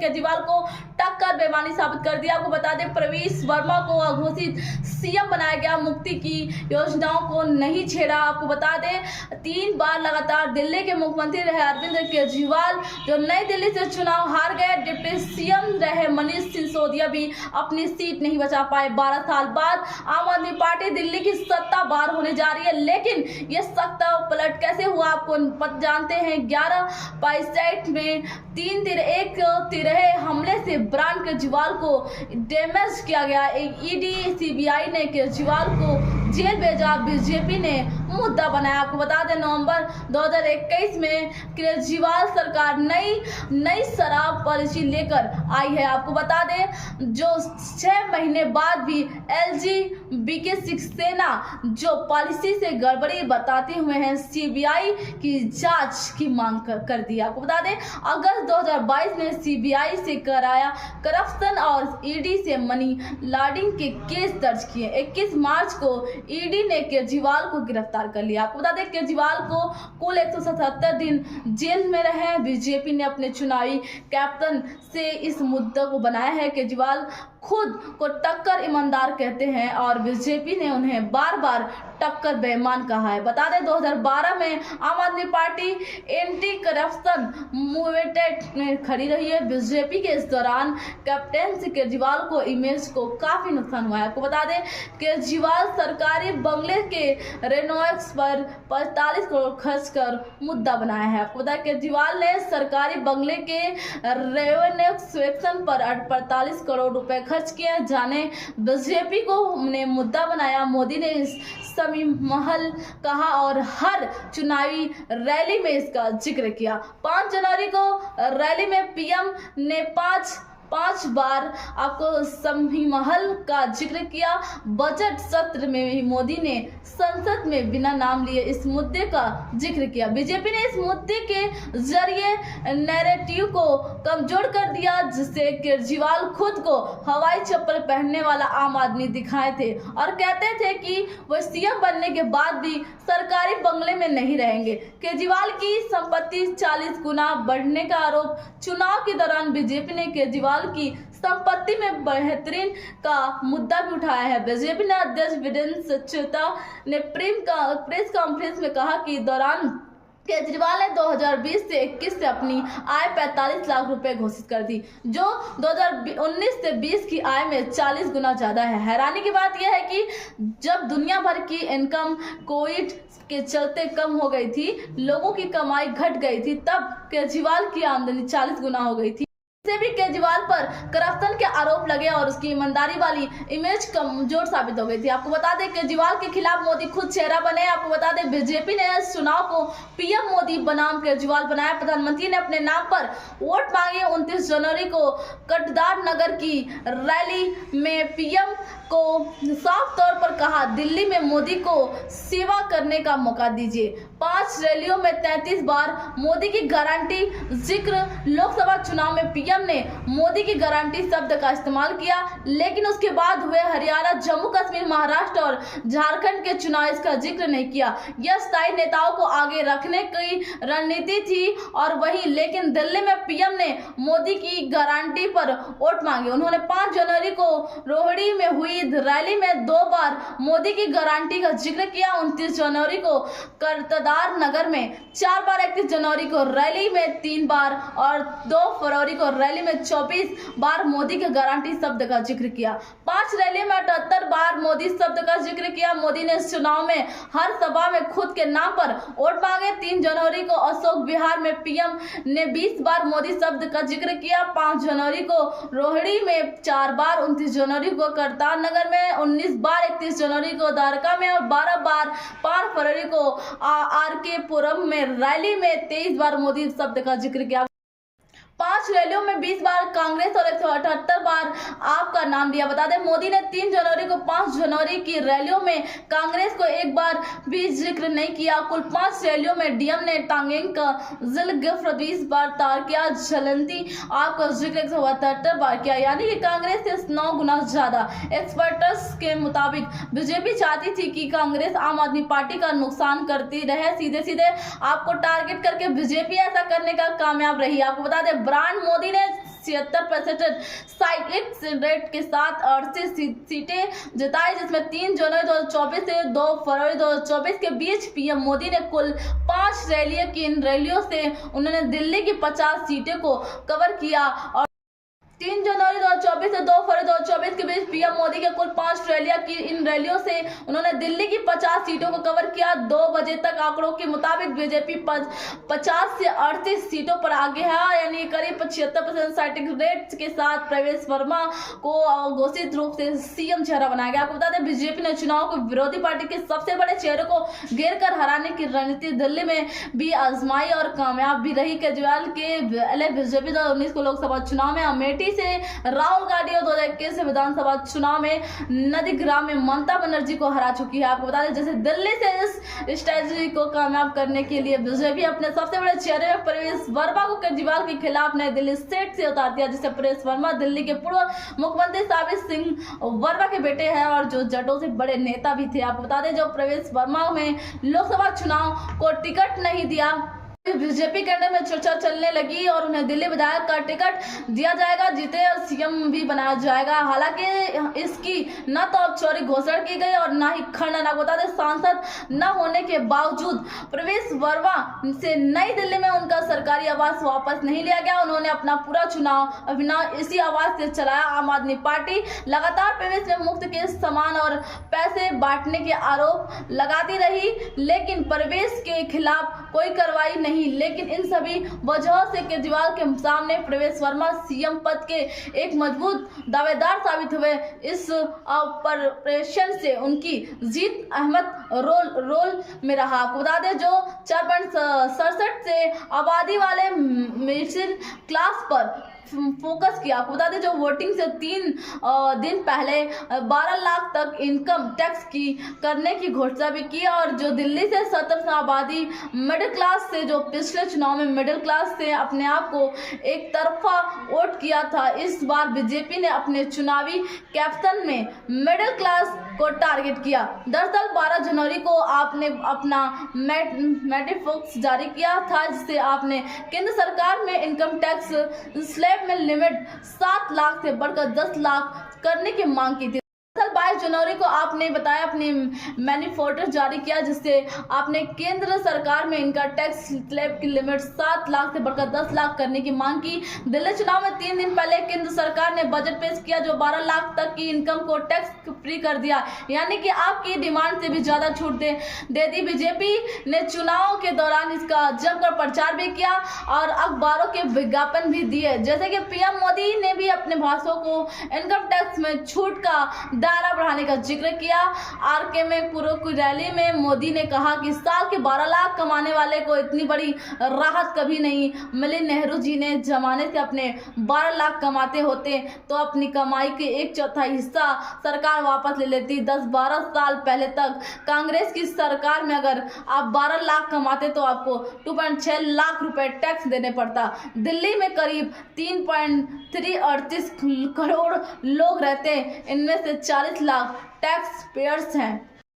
केजरीवाल को टक्कर बेईमानी साबित कर दिया। आपको बता दें प्रवेश वर्मा को अघोषित सीएम बनाया गया, मुक्ति की योजनाओं को नहीं छेड़ा। आपको बता दें 3 बार लगातार दिल्ली के मुख्यमंत्री रहे अरविंद केजरीवाल जो नई दिल्ली से चुनाव हार गए। डिप्टी सीएम रहे मनीष सिसोदिया भी अपनी सीट नहीं बचा पाए। 12 साल बाद आम आदमी पार्टी दिल्ली की सत्ता बाहर होने जा रही है, लेकिन ये सत्ता पलट कैसे हुआ आपको जानते हैं। 11 पाइसाइट में 3 दिन एक तिरहे हमले से ब्रांड केजरीवाल को डैमेज किया गया। ईडी सीबीआई ने केजरीवाल को जेल भेजा, बीजेपी ने मुद्दा बनाया। आपको बता दें नवंबर 2021 में केजरीवाल सरकार नई शराब पॉलिसी लेकर आई है। आपको बता दें जो 6 महीने बाद भी एलजीबीके शिवसेना जो पॉलिसी से गड़बड़ी बताते हुए हैं सीबीआई की जांच की मांग कर दी। आपको बता दें अगस्त 2022 में सीबीआई से कराया करप्शन और ईडी से मनी लॉन्ड्रिंग के केस दर्ज किए। 21 मार्च को ईडी ने केजरीवाल को गिरफ्तार कर लिया। आपको बता दें केजरीवाल को कुल 177 दिन जेल में रहे। बीजेपी ने अपने चुनावी कैप्टन से इस मुद्दे को बनाया है। केजरीवाल खुद को टक्कर ईमानदार कहते हैं और बीजेपी ने उन्हें बार बार टक्कर बेईमान कहा है। बता दें 2012 में आम आदमी पार्टी एंटी करप्शन मूवमेंट में खड़ी रही है। बीजेपी के इस दौरान कैप्टन से केजरीवाल को इमेज को काफी नुकसान हुआ है। आपको बता दें केजरीवाल सरकारी बंगले के रेनोवेक्स पर 45 करोड़ खर्च कर मुद्दा बनाया है। आपको बता केजरीवाल ने सरकारी बंगले के रेनोवेक्शन पर 45 करोड़ रुपए खर्च किए जाने बीजेपी को ने मुद्दा बनाया। मोदी ने इस समी महल कहा और हर चुनावी रैली में इसका जिक्र किया। 5 जनवरी को रैली में पीएम ने पांच बार आपको समी महल का जिक्र किया। बजट सत्र में भी मोदी ने संसद में बिना नाम लिए इस मुद्दे का जिक्र किया। बीजेपी ने इस मुद्दे के जरिए नैरेटिव को कमजोर कर दिया, जिससे केजरीवाल खुद को हवाई चप्पल पहनने वाला आम आदमी दिखाए थे और कहते थे कि वह सीएम बनने के बाद भी सरकारी बंगले में नहीं रहेंगे। केजरीवाल की संपत्ति 40 गुना बढ़ने का आरोप। चुनाव के दौरान बीजेपी ने केजरीवाल की संपत्ति में बढ़ोतरी का मुद्दा भी उठाया है। बीजेपी ने अध्यक्ष वीरेंद्र सचदेवा ने प्रेस कॉन्फ्रेंस में कहा कि दौरान केजरीवाल ने 2020 से 21 से अपनी आय 45 लाख रुपए घोषित कर दी, जो 2019 से 20 की आय में 40 गुना ज्यादा है। हैरानी की बात यह है कि जब दुनिया भर की इनकम कोविड के चलते कम हो गई थी, लोगों की कमाई घट गई थी, तब केजरीवाल की आमदनी 40 गुना हो गई थी। से भी केजरीवाल पर करप्शन के आरोप लगे और उसकी ईमानदारी वाली इमेज कमजोर साबित हो गई थी। आपको बता दें केजरीवाल के खिलाफ मोदी खुद चेहरा बने। आपको बता दें बीजेपी ने इस चुनाव को पीएम मोदी बनाम केजरीवाल बनाया। प्रधानमंत्री ने अपने नाम पर वोट मांगे। 29 जनवरी को कटदार नगर की रैली में पीएम को साफ तौर पर कहा दिल्ली में मोदी को सेवा करने का मौका दीजिए। 5 रैलियों में 33 बार मोदी की गारंटी जिक्र। लोकसभा चुनाव में पीएम ने मोदी की गारंटी शब्द का इस्तेमाल किया, लेकिन उसके बाद हुए हरियाणा, जम्मू कश्मीर, महाराष्ट्र और झारखंड के चुनाव इसका जिक्र नहीं किया। यह स्थायी नेताओं को आगे रखने की रणनीति थी और वही, लेकिन दिल्ली में पीएम ने मोदी की गारंटी पर वोट मांगे। उन्होंने 5 जनवरी को रोहड़ी में हुई रैली में 2 बार मोदी की गारंटी का जिक्र किया। 29 जनवरी को कटदार नगर में 4 बार, 31 जनवरी को रैली में 3 बार और 2 फरवरी को रैली में 24 बार मोदी के गारंटी शब्द का जिक्र किया। 5 रैली में 78 बार मोदी शब्द का जिक्र किया। मोदी ने इस चुनाव में हर सभा में खुद के नाम पर वोट मांगे। 3 जनवरी को अशोक विहार में पीएम ने 20 बार मोदी शब्द का जिक्र किया। 5 जनवरी को रोहड़ी में 4 बार, 29 जनवरी को कटदार नगर में 19 बार, 31 जनवरी को द्वारका में और 12 बार, 5 फरवरी को आरके पुरम में रैली में 23 बार मोदी शब्द का जिक्र किया। 5 रैलियों में 20 बार कांग्रेस और 178 बार आपका नाम लिया। बता दें मोदी ने 3 जनवरी को 5 जनवरी की रैलियों में कांग्रेस को एक बार भी जिक्र नहीं किया। कुल 5 रैलियों में डीएम ने टांगेंग का जिक्र 20 बार, तारकिया झलंती आपका जिक्र 178 बार किया, यानी कि कांग्रेस से 9 गुना ज्यादा। एक्सपर्ट्स के मुताबिक बीजेपी चाहती थी कि कांग्रेस आम आदमी पार्टी का नुकसान करती रहे, सीधे सीधे आपको टारगेट करके बीजेपी ऐसा करने का कामयाब रही। आपको बता दें ब्रांड मोदी ने 76% साइकिल रेट के साथ 38 सीटें जिताई, जिसमें 3 जनवरी 2024 से 2 फरवरी 2024 के बीच पीएम मोदी ने कुल 5 रैलियां की। इन रैलियों से उन्होंने दिल्ली की 50 सीटें को कवर किया और 3 जनवरी 2024 से 2 फरवरी 2024 के बीच पीएम मोदी के कुल 5 रैलियां की। इन रैलियों से उन्होंने दिल्ली की 50 सीटों को कवर किया। 2 बजे तक आंकड़ों के मुताबिक बीजेपी 50 से 38 सीटों पर आगे है, यानी करीब 75% साइकिल रेट के साथ प्रवेश वर्मा को घोषित रूप से सीएम चेहरा बनाया गया। आपको बता दें, बीजेपी ने चुनाव को विरोधी पार्टी के सबसे बड़े चेहरे को घेर कर हराने की रणनीति दिल्ली में भी आजमाई और कामयाब भी रही। केजरीवाल के बीजेपी 2019 को लोकसभा चुनाव में अमेठी से राहुल गांधी और 2021 से विधानसभा चुनाव में नंदीग्राम में ममता बनर्जी को हरा चुकी है। आपको बता दें, जैसे दिल्ली से इस स्ट्रेटजी को कामयाब करने के लिए बीजेपी अपने सबसे बड़े चेहरे प्रवेश वर्मा को केजरीवाल के खिलाफ नई दिल्ली सीट से उतार दिया, जिससे प्रवेश वर्मा दिल्ली के पूर्व मुख्यमंत्री साबित सिंह वर्मा के बेटे हैं और जो जटों से बड़े नेता भी थे। आपको बता दें, जो प्रवेश वर्मा में लोकसभा चुनाव को टिकट नहीं दिया, बीजेपी के अंदर में चर्चा चलने लगी और उन्हें दिल्ली विधायक का टिकट दिया जाएगा, जीते और सीएम भी बनाया जाएगा। हालांकि इसकी न तो औपचारिक घोषणा की गई और न ही खंडन। आपको बता दें, सांसद न होने के बावजूद प्रवेश वर्मा से नई दिल्ली में उनका सरकारी आवास वापस नहीं लिया गया। उन्होंने अपना पूरा चुनाव अभियान इसी आवास से चलाया। आम आदमी पार्टी लगातार प्रवेश में मुफ्त के सामान और पैसे बांटने के आरोप लगाती रही, लेकिन प्रवेश के खिलाफ कोई कार्रवाई नहीं। लेकिन इन सभी वजहों से केजरीवाल के सामने प्रवेश वर्मा सीएम पद के एक मजबूत दावेदार साबित हुए। इस ऑपरेशन से उनकी जीत अहमद रोल में रहा। आपको बता दें, जो 4.67 से आबादी वाले मिडिल क्लास पर फोकस किया। आपको बता दें, जो वोटिंग से 3 दिन पहले 12 लाख तक इनकम टैक्स की करने की घोषणा भी की और जो दिल्ली से 70% आबादी मिडिल क्लास से, जो पिछले चुनाव में मिडिल क्लास से अपने आप को एक तरफा वोट किया था, इस बार बीजेपी ने अपने चुनावी कैप्शन में मिडिल क्लास को टारगेट किया। दरअसल 12 जनवरी को आपने अपना मैनिफेस्टो जारी किया था, जिससे आपने केंद्र सरकार में इनकम टैक्स स्लैब में लिमिट 7 लाख से बढ़कर 10 लाख करने की मांग की थी। 22 जनवरी को आपने बताया अपनी मैनिफेस्टो जारी किया, जिससे आपने केंद्र सरकार में इनका टैक्स स्लैब की लिमिट 7 लाख से बढ़कर 10 लाख करने की मांग की। दिल्ली चुनाव में 3 दिन पहले केंद्र सरकार ने बजट पेश किया, जो 12 लाख तक की इनकम को टैक्स फ्री कर दिया, यानी कि आपकी डिमांड से भी ज्यादा छूट दे दी। बीजेपी ने चुनाव के दौरान इसका जमकर प्रचार भी किया और अखबारों के विज्ञापन भी दिए। जैसे कि पीएम मोदी ने भी अपने भाषणों को इनकम टैक्स में छूट का दायरा बढ़ाने का जिक्र किया। आरके में पूर्व की रैली में मोदी ने कहा कि साल के 12 लाख कमाने वाले को इतनी बड़ी राहत कभी नहीं मिली। नेहरू जी ने जमाने से अपने 12 लाख कमाते होते तो अपनी कमाई के 1/4 हिस्सा सरकार वापस ले लेती। 10-12 साल पहले तक कांग्रेस की सरकार में अगर आप 12 लाख कमाते तो आपको 2.6 लाख रुपए टैक्स देने पड़ता। दिल्ली में करीब 3.38 करोड़ लोग रहते हैं, इनमें से 40 लाख टैक्स पेयर्स हैं।